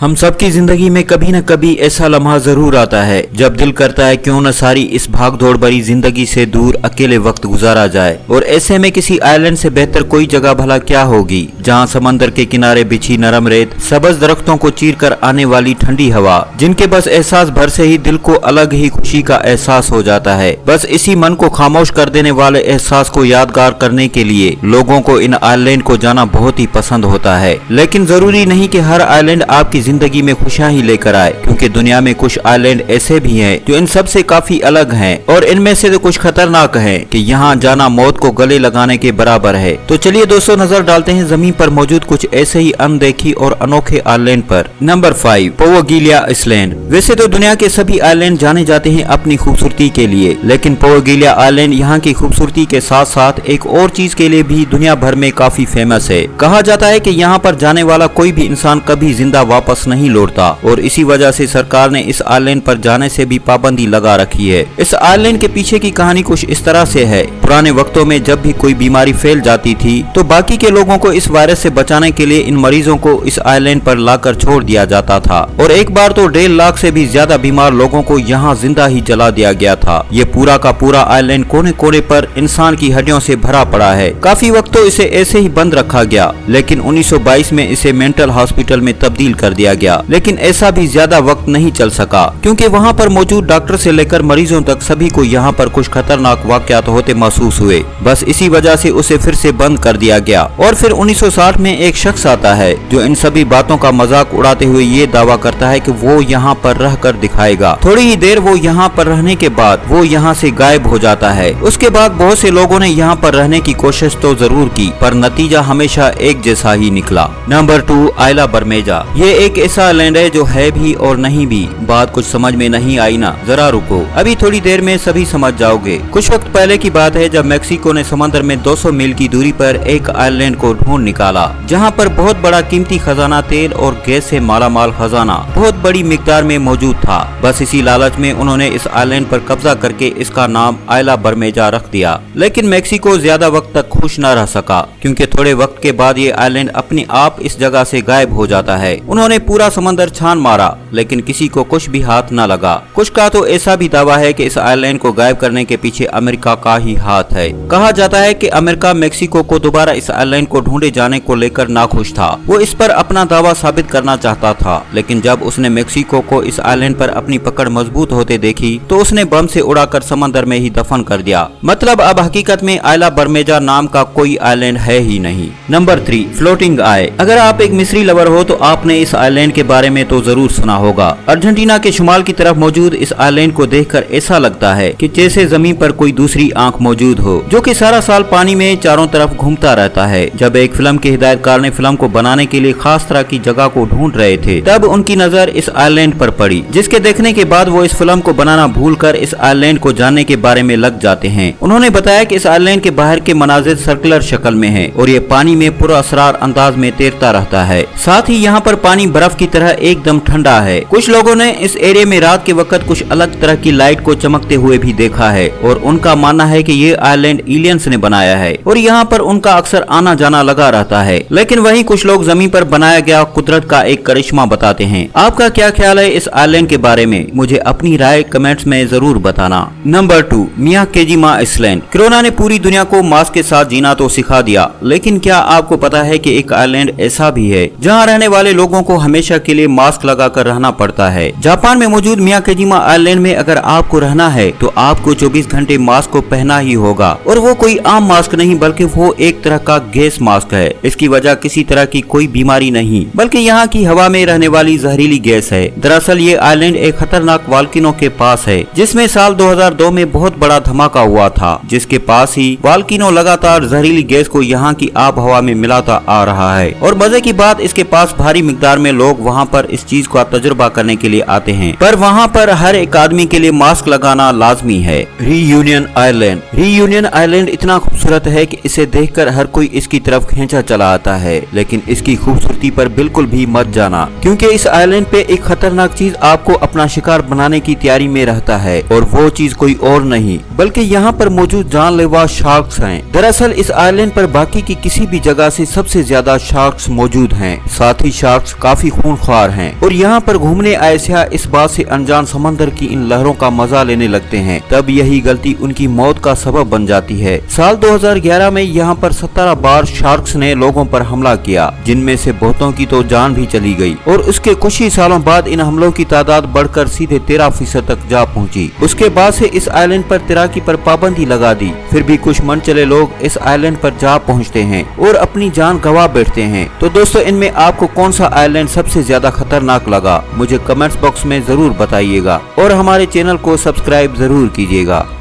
हम सबकी जिंदगी में कभी न कभी ऐसा लम्हा जरूर आता है जब दिल करता है क्यों न सारी इस भागदौड़ भरी जिंदगी से दूर अकेले वक्त गुजारा जाए। और ऐसे में किसी आइलैंड से बेहतर कोई जगह भला क्या होगी जहां समंदर के किनारे बिछी नरम रेत, सबज दरख्तों को चीर कर आने वाली ठंडी हवा, जिनके बस एहसास भर से ही दिल को अलग ही खुशी का एहसास हो जाता है। बस इसी मन को खामोश कर देने वाले एहसास को यादगार करने के लिए लोगों को इन आइलैंड को जाना बहुत ही पसंद होता है। लेकिन जरूरी नहीं कि हर आइलैंड आपकी जिंदगी में खुशियां ही लेकर आए, क्योंकि दुनिया में कुछ आइलैंड ऐसे भी हैं जो इन सब से काफी अलग हैं और इनमें से तो कुछ खतरनाक हैं कि यहाँ जाना मौत को गले लगाने के बराबर है। तो चलिए दोस्तों नजर डालते हैं जमीन पर मौजूद कुछ ऐसे ही अनदेखी और अनोखे आइलैंड पर। Number 5, Poveglia island. वैसे तो दुनिया के सभी आइलैंड जाने जाते हैं अपनी खूबसूरती के लिए, लेकिन पोवोगिलिया आइलैंड यहाँ की खूबसूरती के साथ साथ एक और चीज के लिए भी दुनिया भर में काफी फेमस है। कहा जाता है कि यहाँ पर जाने वाला कोई भी इंसान कभी जिंदा वापस नहीं लौटता और इसी वजह से सरकार ने इस आइलैंड पर जाने से भी पाबंदी लगा रखी है। इस आइलैंड के पीछे की कहानी कुछ इस तरह से है। पुराने वक्तों में जब भी कोई बीमारी फैल जाती थी तो बाकी के लोगों को इस वायरस से बचाने के लिए इन मरीजों को इस आइलैंड पर लाकर छोड़ दिया जाता था और एक बार तो 1.5 लाख से भी ज्यादा बीमार लोगों को यहाँ जिंदा ही जला दिया गया था। ये पूरा का पूरा आइलैंड कोने कोने पर इंसान की हड्डियों से भरा पड़ा है। काफी वक्त तो इसे ऐसे ही बंद रखा गया, लेकिन 1922 में इसे मेंटल हॉस्पिटल में तब्दील कर दिया गया। लेकिन ऐसा भी ज्यादा वक्त नहीं चल सका, क्योंकि वहाँ पर मौजूद डॉक्टर से लेकर मरीजों तक सभी को यहाँ पर कुछ खतरनाक वाकयात होते महसूस हुए। बस इसी वजह से उसे फिर से बंद कर दिया गया। और फिर 1960 में एक शख्स आता है जो इन सभी बातों का मजाक उड़ाते हुए ये दावा करता है कि वो यहाँ पर रह कर दिखाएगा। थोड़ी ही देर वो यहाँ पर रहने के बाद वो यहाँ से गायब हो जाता है। उसके बाद बहुत से लोगों ने यहाँ पर रहने की कोशिश तो जरूर की, पर नतीजा हमेशा एक जैसा ही निकला। नंबर 2, आइला बरमेजा। ये एक ऐसा आइलैंड है जो है भी और नहीं भी। बात कुछ समझ में नहीं आई ना? जरा रुको, अभी थोड़ी देर में सभी समझ जाओगे। कुछ वक्त पहले की बात है जब मेक्सिको ने समंदर में 200 मील की दूरी पर एक आइलैंड को ढूंढ निकाला, जहाँ पर बहुत बड़ा कीमती खजाना, तेल और गैस से मालामाल खजाना बहुत बड़ी मिकदार में मौजूद था। बस इसी लालच में उन्होंने इस आइलैंड पर कब्जा करके इसका नाम आइला बरमेजा रख दिया। लेकिन मेक्सिको ज्यादा वक्त तक खुश न रह सका, क्योंकि थोड़े वक्त के बाद ये आइलैंड अपने आप इस जगह से गायब हो जाता है। उन्होंने पूरा समंदर छान मारा, लेकिन किसी को कुछ भी हाथ न लगा। कुछ का तो ऐसा भी दावा है कि इस आइलैंड को गायब करने के पीछे अमेरिका का ही हाथ है। कहा जाता है कि अमेरिका मेक्सिको को दोबारा इस आइलैंड को ढूंढे जाने को लेकर नाखुश था। वो इस पर अपना दावा साबित करना चाहता था, लेकिन जब उसने मेक्सिको को इस आइलैंड पर अपनी पकड़ मजबूत होते देखी तो उसने बम से उड़ाकर समंदर में ही दफन कर दिया। मतलब अब हकीकत में आइला बरमेजा नाम का कोई आइलैंड है ही नहीं। नंबर 3, फ्लोटिंग आई। अगर आप एक मिस्री लवर हो तो आपने इस आइलैंड के बारे में तो जरूर सुना होगा। अर्जेंटीना के शुमाल की तरफ मौजूद इस आइलैंड को देखकर ऐसा लगता है कि जैसे जमीन पर कोई दूसरी आंख मौजूद हो, जो कि सारा साल पानी में चारों तरफ घूमता रहता है। जब एक फिल्म के हिदायतकार ने फिल्म को बनाने के लिए खास तरह की जगह को ढूंढ रहे थे, तब उनकी नजर इस आइलैंड पर पड़ी, जिसके देखने के बाद वो इस फिल्म को बनाना भूलकर इस आइलैंड को जानने के बारे में लग जाते हैं। उन्होंने बताया कि इस आइलैंड के बाहर के मनाजिर सर्कुलर शक्ल में है और ये पानी में पूरा असरार अंदाज में तैरता रहता है। साथ ही यहाँ पर पानी बर्फ की तरह एकदम ठंडा है। कुछ लोगों ने इस एरिया में रात के वक्त कुछ अलग तरह की लाइट को चमकते हुए भी देखा है और उनका मानना है कि ये आइलैंड एलियंस ने बनाया है और यहाँ पर उनका अक्सर आना जाना लगा रहता है। लेकिन वहीं कुछ लोग जमीन पर बनाया गया कुदरत का एक करिश्मा बताते हैं। आपका क्या ख्याल है इस आइलैंड के बारे में? मुझे अपनी राय कमेंट्स में जरूर बताना। Number 2, मियाकेजिमा island. कोरोना ने पूरी दुनिया को मास्क के साथ जीना तो सिखा दिया, लेकिन क्या आपको पता है कि एक आइलैंड ऐसा भी है जहाँ रहने वाले लोगों को हमेशा के लिए मास्क लगाकर रहना पड़ता है? जापान में मौजूद मियाकेजिमा आइलैंड में अगर आपको रहना है तो आपको 24 घंटे मास्क को पहना ही होगा, और वो कोई आम मास्क नहीं बल्कि वो एक तरह का गैस मास्क है। इसकी वजह किसी तरह की कोई बीमारी नहीं, बल्कि यहाँ की हवा में रहने वाली जहरीली गैस है। दरअसल ये आइलैंड एक खतरनाक वॉल्केनो के पास है, जिसमें साल 2002 में बहुत बड़ा धमाका हुआ था, जिसके पास ही वॉल्केनो लगातार जहरीली गैस को यहाँ की आब हवा में मिलाता आ रहा है। और मजे की बात, इसके पास भारी मिकदार में लोग वहाँ पर इस चीज का तजुर्बा तजुर्बा करने के लिए आते हैं, पर वहाँ पर हर एक आदमी के लिए मास्क लगाना लाजमी है। रीयूनियन आइलैंड इतना खूबसूरत है कि इसे देखकर हर कोई इसकी तरफ खींचा चला आता है, लेकिन इसकी खूबसूरती पर बिल्कुल भी मत जाना, क्योंकि इस आइलैंड पे एक खतरनाक चीज आपको अपना शिकार बनाने की तैयारी में रहता है, और वो चीज कोई और नहीं बल्कि यहाँ पर मौजूद जानलेवा शार्क्स हैं। दरअसल इस आइलैंड पर बाकी की किसी भी जगह से सबसे ज्यादा शार्क्स मौजूद हैं। साथ ही शार्क्स काफी खूंखार हैं, और यहाँ पर घूमने आए सियाह इस बात से अनजान समंदर की इन लहरों का मजा लेने लगते हैं, तब यही गलती उनकी मौत का सबब बन जाती है। साल 2011 में यहाँ पर 17 बार शार्क्स ने लोगों पर हमला किया, जिनमें से बहुतों की तो जान भी चली गई, और उसके कुछ ही सालों बाद इन हमलों की तादाद बढ़कर सीधे 13% तक जा पहुंची। उसके बाद से इस आइलैंड पर तैराकी पर पाबंदी लगा दी, फिर भी कुछ मनचले लोग इस आइलैंड पर जा पहुंचते हैं और अपनी जान गंवा बैठते हैं। तो दोस्तों, इनमें आपको कौन सा आइलैंड सबसे ज्यादा खतरनाक लगा, मुझे कमेंट्स बॉक्स में जरूर बताइएगा, और हमारे चैनल को सब्सक्राइब जरूर कीजिएगा।